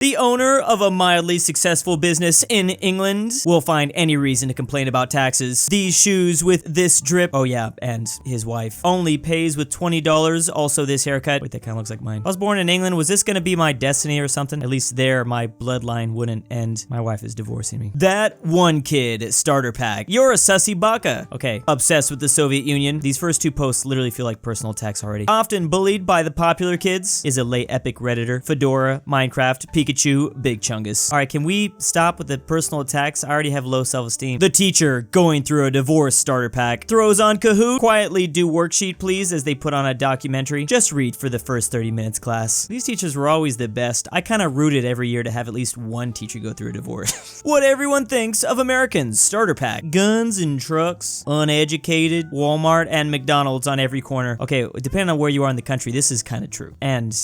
The owner of a mildly successful business in England will find any reason to complain about taxes. These shoes with this drip, oh yeah, and his wife, only pays with $20. Also this haircut, wait, that kind of looks like mine. I was born in England, was this gonna be my destiny or something? At least there, my bloodline wouldn't end. My wife is divorcing me. That one kid starter pack. You're a sussy baka. Okay, obsessed with the Soviet Union. These first two posts literally feel like personal attacks already. Often bullied by the popular kids is a late epic Redditor. Fedora, Minecraft, Pikachu, Big Chungus. All right, can we stop with the personal attacks? I already have low self-esteem. The teacher going through a divorce starter pack. Throws on Kahoot. Quietly do worksheet, please, as they put on a documentary. Just read for the first 30 minutes, class. These teachers were always the best. I kind of rooted every year to have at least one teacher go through a divorce. What everyone thinks of Americans starter pack. Guns and trucks. Uneducated. Walmart and McDonald's on every corner. Okay, depending on where you are in the country, this is kind of true. And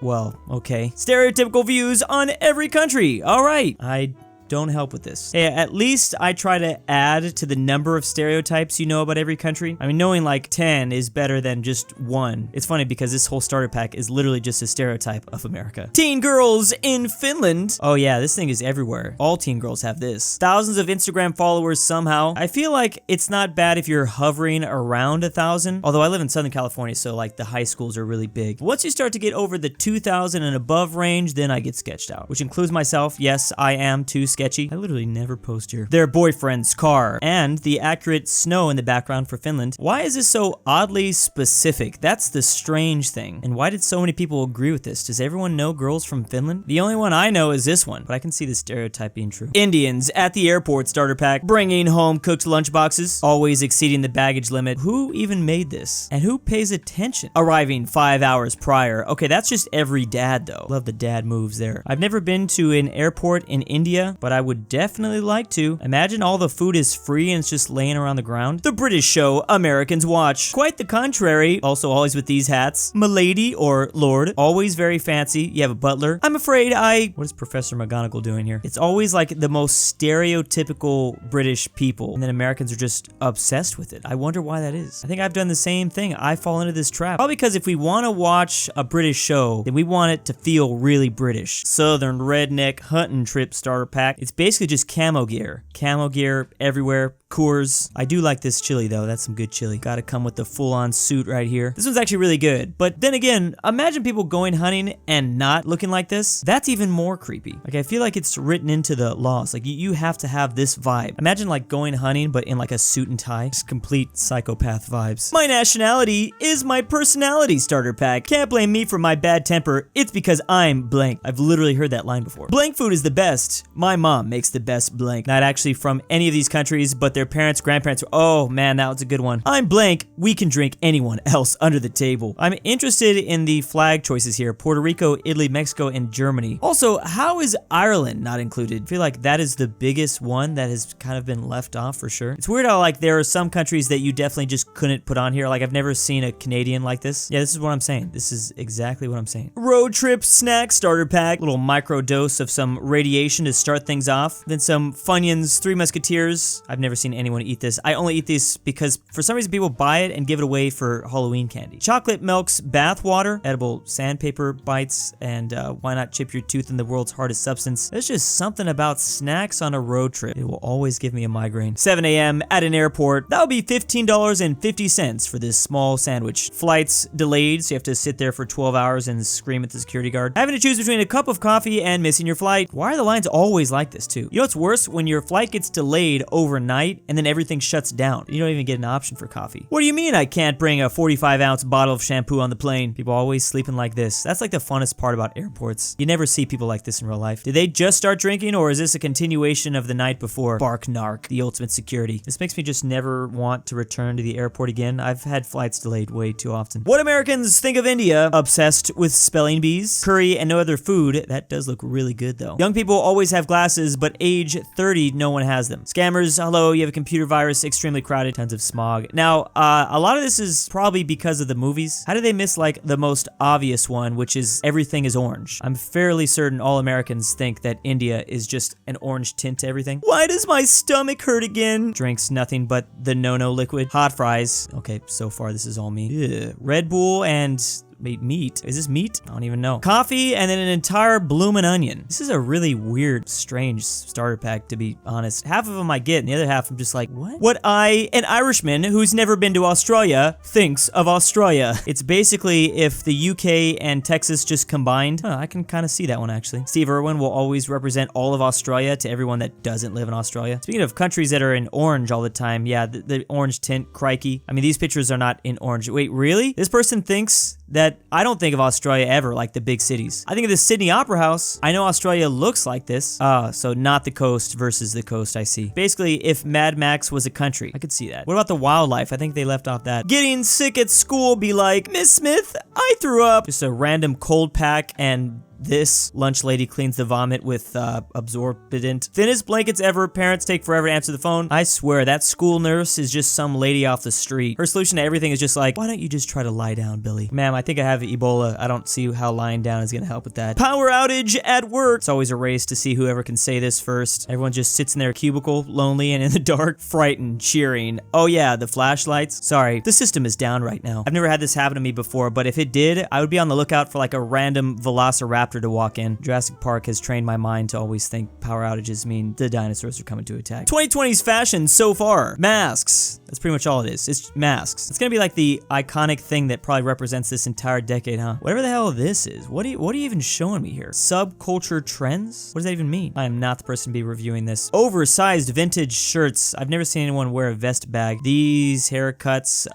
well, okay. Stereotypical views on every country. All right. I don't help with this. Hey, at least I try to add to the number of stereotypes you know about every country. I mean, knowing like 10 is better than just one. It's funny because this whole starter pack is literally just a stereotype of America. Teen girls in Finland. Oh yeah, this thing is everywhere. All teen girls have this. Thousands of Instagram followers somehow. I feel like it's not bad if you're hovering around 1,000. Although I live in Southern California, so like the high schools are really big. Once you start to get over the 2,000 and above range, then I get sketched out. Which includes myself. Yes, I am too sketchy. I literally never post here. Their boyfriend's car and the accurate snow in the background for Finland. Why is this so oddly specific? That's the strange thing. And why did so many people agree with this? Does everyone know girls from Finland? The only one I know is this one, but I can see the stereotype being true. Indians at the airport starter pack, bringing home cooked lunchboxes, always exceeding the baggage limit. Who even made this? And who pays attention? Arriving 5 hours prior. Okay, that's just every dad though. Love the dad moves there. I've never been to an airport in India, but I would definitely like to. Imagine all the food is free and it's just laying around the ground. The British show Americans watch. Quite the contrary. Also always with these hats. Milady or Lord. Always very fancy. You have a butler. I'm afraid what is Professor McGonagall doing here? It's always like the most stereotypical British people, and then Americans are just obsessed with it. I wonder why that is. I think I've done the same thing. I fall into this trap. Probably because if we want to watch a British show, then we want it to feel really British. Southern redneck hunting trip starter pack. It's basically just camo gear. Camo gear everywhere. Coors. I do like this chili though. That's some good chili. Gotta come with the full-on suit right here. This one's actually really good. But then again, imagine people going hunting and not looking like this. That's even more creepy. Like I feel like it's written into the laws. Like you have to have this vibe. Imagine like going hunting but in like a suit and tie. Just complete psychopath vibes. My nationality is my personality starter pack. Can't blame me for my bad temper. It's because I'm blank. I've literally heard that line before. Blank food is the best. My mom makes the best blank. Not actually from any of these countries, but their parents, grandparents. Oh man, that was a good one. I'm blank. We can drink anyone else under the table. I'm interested in the flag choices here. Puerto Rico, Italy, Mexico, and Germany. Also, how is Ireland not included? I feel like that is the biggest one that has kind of been left off for sure. It's weird how like there are some countries that you definitely just couldn't put on here. Like I've never seen a Canadian like this. Yeah, this is what I'm saying. This is exactly what I'm saying. Road trip snack starter pack. Little micro dose of some radiation to start things off. Then some Funyuns, Three Musketeers. I've never seen anyone eat this. I only eat this because for some reason people buy it and give it away for Halloween candy. Chocolate Milk's bath water, edible sandpaper bites, and why not chip your tooth in the world's hardest substance? There's just something about snacks on a road trip. It will always give me a migraine. 7 a.m. at an airport. That would be $15.50 for this small sandwich. Flights delayed, so you have to sit there for 12 hours and scream at the security guard. Having to choose between a cup of coffee and missing your flight. Why are the lines always like this too? You know what's worse? When your flight gets delayed overnight and then everything shuts down. You don't even get an option for coffee. What do you mean I can't bring a 45-ounce bottle of shampoo on the plane? People always sleeping like this. That's like the funnest part about airports. You never see people like this in real life. Did they just start drinking or is this a continuation of the night before? Bark narc, the ultimate security. This makes me just never want to return to the airport again. I've had flights delayed way too often. What Americans think of India? Obsessed with spelling bees, curry, and no other food. That does look really good though. Young people always have glasses, but age 30, no one has them. Scammers, hello, you have a computer virus, extremely crowded, tons of smog. Now, a lot of this is probably because of the movies. How did they miss like the most obvious one, which is everything is orange? I'm fairly certain all Americans think that India is just an orange tint to everything. Why does my stomach hurt again? Drinks nothing but the no-no liquid. Hot fries. Okay, so far this is all me. Ugh. Red Bull and Meat. Is this meat? I don't even know. Coffee and then an entire bloomin' onion. This is a really weird, strange starter pack, to be honest. Half of them I get, and the other half I'm just like, what? What an Irishman who's never been to Australia, thinks of Australia. It's basically if the UK and Texas just combined. I can kind of see that one, actually. Steve Irwin will always represent all of Australia to everyone that doesn't live in Australia. Speaking of countries that are in orange all the time, yeah, the orange tint, crikey. I mean, these pictures are not in orange. Wait, really? This person thinks that I don't think of Australia ever like the big cities. I think of the Sydney Opera House. I know Australia looks like this. So not the coast versus the coast, I see. Basically, if Mad Max was a country, I could see that. What about the wildlife? I think they left off that. Getting sick at school, be like, Miss Smith, I threw up. Just a random cold pack and this lunch lady cleans the vomit with absorbent. Thinnest blankets ever. Parents take forever to answer the phone. I swear that school nurse is just some lady off the street. Her solution to everything is just like, why don't you just try to lie down, Billy? Ma'am, I think I have Ebola. I don't see how lying down is gonna help with that. Power outage at work. It's always a race to see whoever can say this first. Everyone just sits in their cubicle, lonely and in the dark, frightened, cheering. Oh yeah, the flashlights. Sorry, the system is down right now. I've never had this happen to me before, but if it did, I would be on the lookout for like a random velociraptor to walk in. Jurassic Park has trained my mind to always think power outages mean the dinosaurs are coming to attack. 2020's fashion so far. Masks. That's pretty much all it is. It's masks. It's gonna be like the iconic thing that probably represents this entire decade, huh? Whatever the hell this is. What are you even showing me here? Subculture trends? What does that even mean? I am not the person to be reviewing this. Oversized vintage shirts. I've never seen anyone wear a vest bag. These haircuts,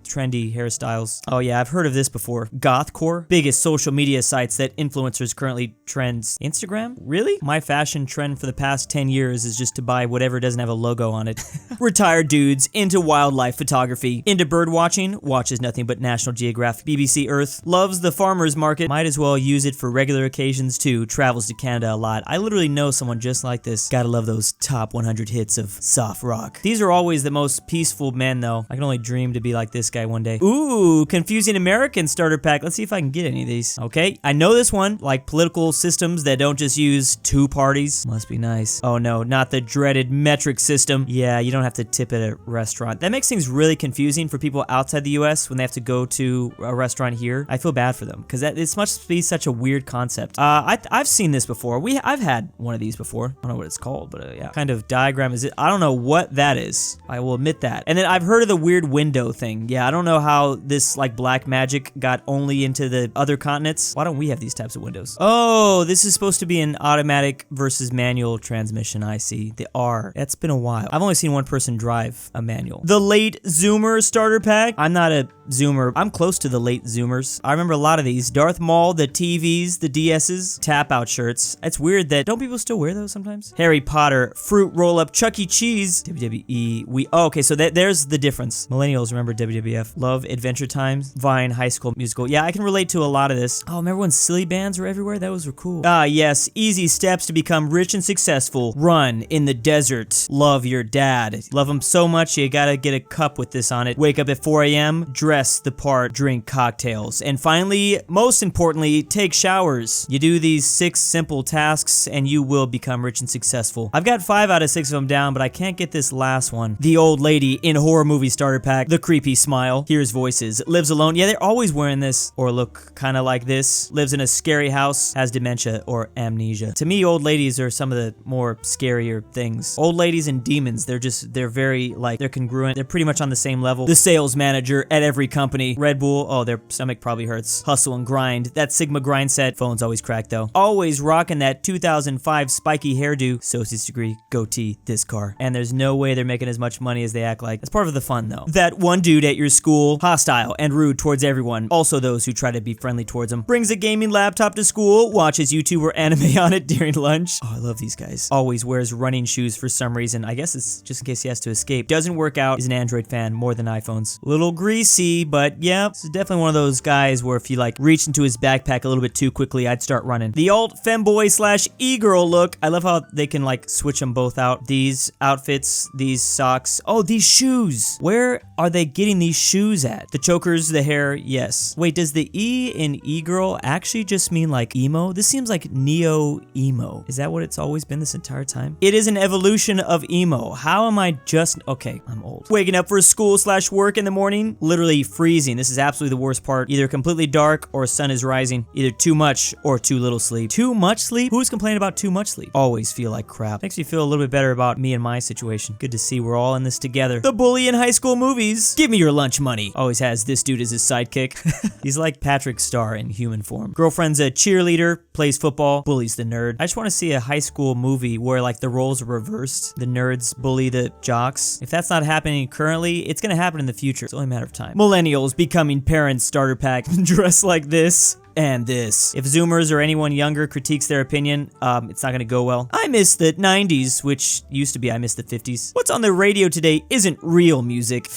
trendy hairstyles. Oh yeah, I've heard of this before. Gothcore. Biggest social media sites that influencers currently trends. Instagram? Really? My fashion trend for the past 10 years is just to buy whatever doesn't have a logo on it. Retired dudes into wildlife photography, into bird watching, watches nothing but National Geographic, BBC Earth, loves the farmer's market, might as well use it for regular occasions too, travels to Canada a lot. I literally know someone just like this. Gotta love those top 100 hits of soft rock. These are always the most peaceful men though. I can only dream to be like this guy one day. Ooh, confusing American starter pack. Let's see if I can get any of these. Okay, I know this one, like political systems that don't just use 2 parties. Must be nice. Oh no, not the dreaded metric system. Yeah, you don't have to tip at a restaurant. That makes things really confusing for people outside the US when they have to go to a restaurant here. I feel bad for them because this must be such a weird concept. I've seen this before. I've had one of these before. I don't know what it's called, but yeah. Kind of diagram is it? I don't know what that is. I will admit that. And then I've heard of the weird window thing. Yeah, I don't know how this like black magic got only into the other continents. Why don't we have these types of windows? Oh, this is supposed to be an automatic versus manual transmission. I see. The R. That's been a while. I've only seen one person drive a manual. The late Zoomer starter pack. I'm not a Zoomer. I'm close to the late Zoomers. I remember a lot of these. Darth Maul, the TVs, the DSs, tap out shirts. It's weird that, don't people still wear those sometimes? Harry Potter, fruit roll up, Chuck E. Cheese, WWE. Oh, okay, so there's the difference. Millennials remember WWF. Love Adventure Time, Vine, High School Musical. Yeah, I can relate to a lot of this. Oh, remember when silly bands were everywhere? Those were cool. Ah, yes. Easy steps to become rich and successful. Run in the desert. Love your dad. Love him so much you gotta get a cup with this on it. Wake up at 4 a.m. Dress the part. Drink cocktails. And finally, most importantly, take showers. You do these 6 simple tasks and you will become rich and successful. I've got 5 out of 6 of them down, but I can't get this last one. The old lady in horror movie starter pack. The creepy smile. Hears voices. Lives alone. Yeah, they're always wearing this. Or look kind of like this. Lives in a scary house. Has dementia or amnesia. To me, old ladies are some of the more scarier things. Old ladies and demons, they're very, like, they're congruent. They're pretty much on the same level. The sales manager at every company. Red Bull, oh, their stomach probably hurts. Hustle and grind. That Sigma grind set. Phone's always cracked, though. Always rocking that 2005 spiky hairdo. Associate's degree, goatee, this car. And there's no way they're making as much money as they act like. That's part of the fun, though. That one dude at your school, hostile and rude towards everyone. Also those who try to be friendly towards him. Brings a gaming laptop to school, watches YouTube or anime on it during lunch. Oh, I love these guys. Always wears running shoes for some reason. I guess it's just in case he has to escape. Doesn't work out. Is an Android fan more than iPhones. Little greasy, but yeah, this is definitely one of those guys where if you like reached into his backpack a little bit too quickly, I'd start running. The alt femboy slash e-girl look. I love how they can like switch them both out. These outfits, these socks. Oh, these shoes. Where are they getting these shoes at? The chokers, the hair, yes. Wait, does the E in e-girl actually just mean like emo? This seems like neo-emo. Is that what it's always been this entire time? It is an evolution of emo. How am I just... Okay, I'm old. Waking up for school/work in the morning, literally freezing. This is absolutely the worst part. Either completely dark or sun is rising. Either too much or too little sleep. Too much sleep? Who's complaining about too much sleep? Always feel like crap. Makes me feel a little bit better about me and my situation. Good to see we're all in this together. The bully in high school movies. Give me your lunch money. Always has this dude as his sidekick. He's like Patrick Star in human form. Girlfriend's a cheerleader, plays football, bullies the nerd. I just want to see a high school movie where like the roles are reversed. The nerds bully the jocks. If that's not happening currently, it's gonna happen in the future. It's only a matter of time. Millennials becoming parents starter pack. Dressed like this. And this. If Zoomers or anyone younger critiques their opinion, it's not gonna go well. I miss the 90s, which used to be I miss the 50s. What's on the radio today isn't real music.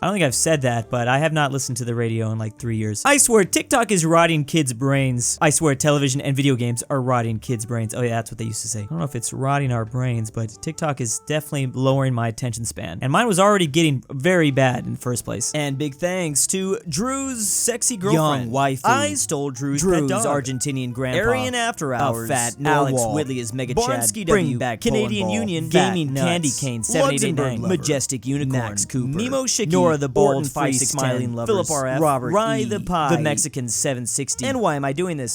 I don't think I've said that, but I have not listened to the radio in like 3 years. I swear TikTok is rotting kids' brains. I swear television and video games are rotting kids' brains. Oh yeah, that's what they used to say. I don't know if it's rotting our brains, but TikTok is definitely lowering my attention span. And mine was already getting very bad in the first place. And big thanks to Drew's sexy girlfriend. Young waifu. I stole Drew's pet dog. Argentinian grandpa. aPhatNarwhal. aPhatNarwhal. Alex Whitley is Mega Barnsky W. Bringbackpolandball. Canadian Union. Gaming Candy Cane. 789. Majestic Unicorn. Mimoshiki. The bold, ortin, free smiling lovers. Philipp RF. Robert RyeThePie. The Mexican 760. And why am I doing this?